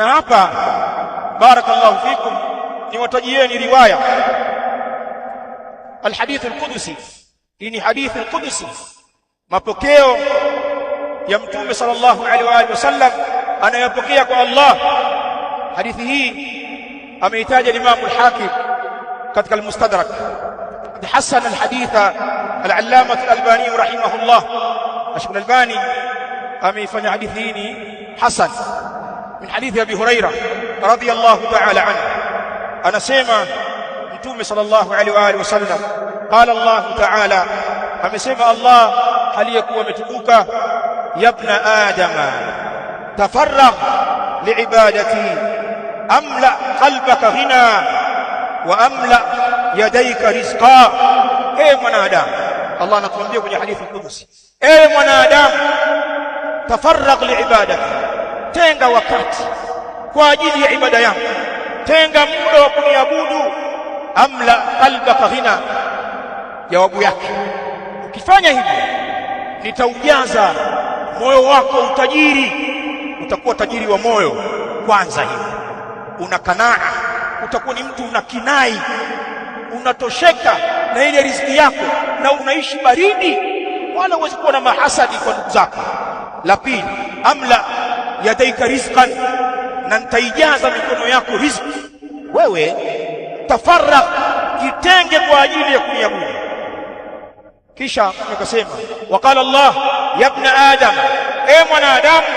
Na hapa barakallahu fikum niwatajieni riwaya alhadith alqudsi. Hii ni hadithi alqudsi, mapokeo ya mtume sallallahu alaihi wa alihi wasallam anayopokea kwa Allah. Hadithi hii ameitaja Imam al-Hakim katika al-Mustadrak. Hasan al-haditha al-Allamah al-Albani rahimahullah. Sheikh al-Albani ameifanya hadithi hii hasan min hadithi Abi Hurairah radiyallahu ta'ala anhu. Anasema mtume sallallahu alaihi wa alihi wasallam, qala Allah ta'ala, amesema Allah aliyekuwa ametukuka, yabna adama tafarraq liibadati amla qalbaka ghina wa amla yadayka rizqa. Ewe mwanadamu, Allah anatuambia kwenye hadithi al-Qudsi, ewe mwanadamu, tafarraq liibadati, tenga wakati kwa ajili ya ibada yangu, tenga muda wa kuniabudu. Amla qalbaka ghina, jawabu yake ukifanya hivyo nitaujaza moyo wako utajiri. Utakuwa tajiri wa moyo kwanza. Hivi una kanaa, utakuwa ni mtu una kinai, unatosheka na ile riziki yako na unaishi baridi, wala huwezi kuwa na mahasadi kwa ndugu zako. La pili, amla yadaika rizqan, na nitaijaza mikono yako riziki. Wewe tafarraq, jitenge kwa ajili ya kuniabudu. Kisha akasema, waqala Allah ya ibn adam, e mwanadamu,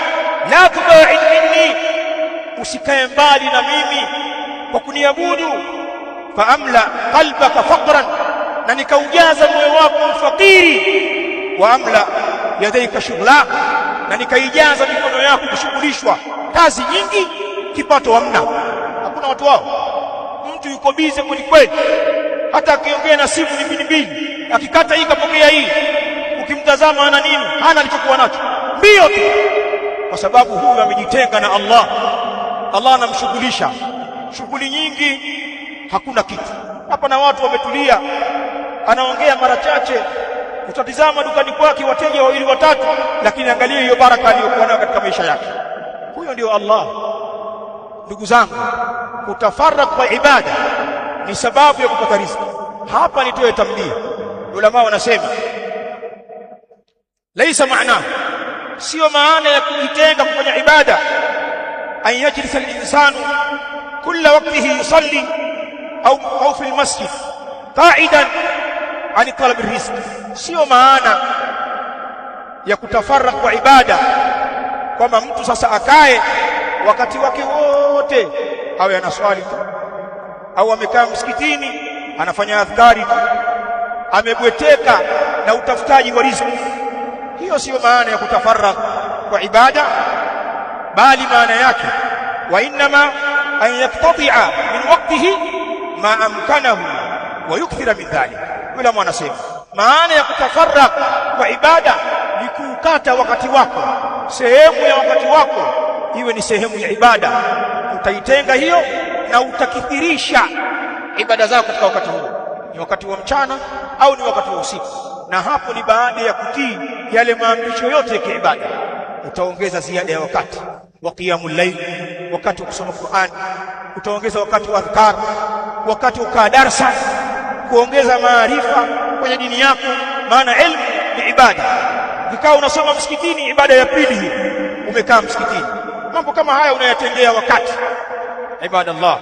la tubaid minni, usikae mbali na mimi kwa kuniabudu. Fa amla qalbaka faqran, na nikaujaza moyo wako ufakiri. Wa amla yadaika shughla, na nikaijaza mikono yako kushughulishwa kazi nyingi, kipato hamna. Hakuna watu wao, mtu yuko bize kweli kweli, hata akiongea na simu ni mbili, akikata hii kapokea hii, ukimtazama ana nini? Hana alichokuwa nacho, mbio tu, kwa sababu huyu amejitenga na Allah. Allah anamshughulisha shughuli nyingi, hakuna kitu hapa. Na watu wametulia, anaongea mara chache, utatizama dukani kwake wateja wawili watatu, lakini angalia hiyo baraka aliyokuwa nayo katika maisha yake. Huyo ndio Allah. Ndugu zangu, kutafarrak kwa ibada ni sababu ya kupata riziki. Hapa nitoe tambii. Ulama wanasema laisa maana, sio maana ya kujitenga kufanya ibada, an yajlisa al-insanu kulla waqtihi yusalli au fi al-masjid qa'idan an talab ar-rizq. Sio maana ya kutafarrak kwa ibada kwamba mtu sasa akae wakati wake wote awe anaswali tu, au amekaa msikitini anafanya adhkari tu, amebweteka na utafutaji wa riziki. Hiyo sio maana ya kutafarrak kwa ibada, bali maana yake wa inma an yaktati'a min waqtihi ma amkanahu wa yukthira min dhalik. Yule mwanasema maana ya kutafarrak kwa ibada ni kukata wakati wako, sehemu ya wakati wako iwe ni sehemu ya ibada. Utaitenga hiyo na utakithirisha ibada zako katika wakati huo, ni wakati wa mchana au ni wakati wa usiku. Na hapo ni baada ya kutii yale maamrisho yote ya kiibada. Utaongeza ziada ya wakati wa qiyamul layl, wakati wa kusoma Qur'an, utaongeza wakati wa adhkar, wakati wa kukaa darasa, kuongeza maarifa kwenye dini yako, maana ilmu ni ibada. Vikao unasoma msikitini, ibada ya pili hii, umekaa msikitini. Mambo kama haya unayatengea wakati. Ibadallah,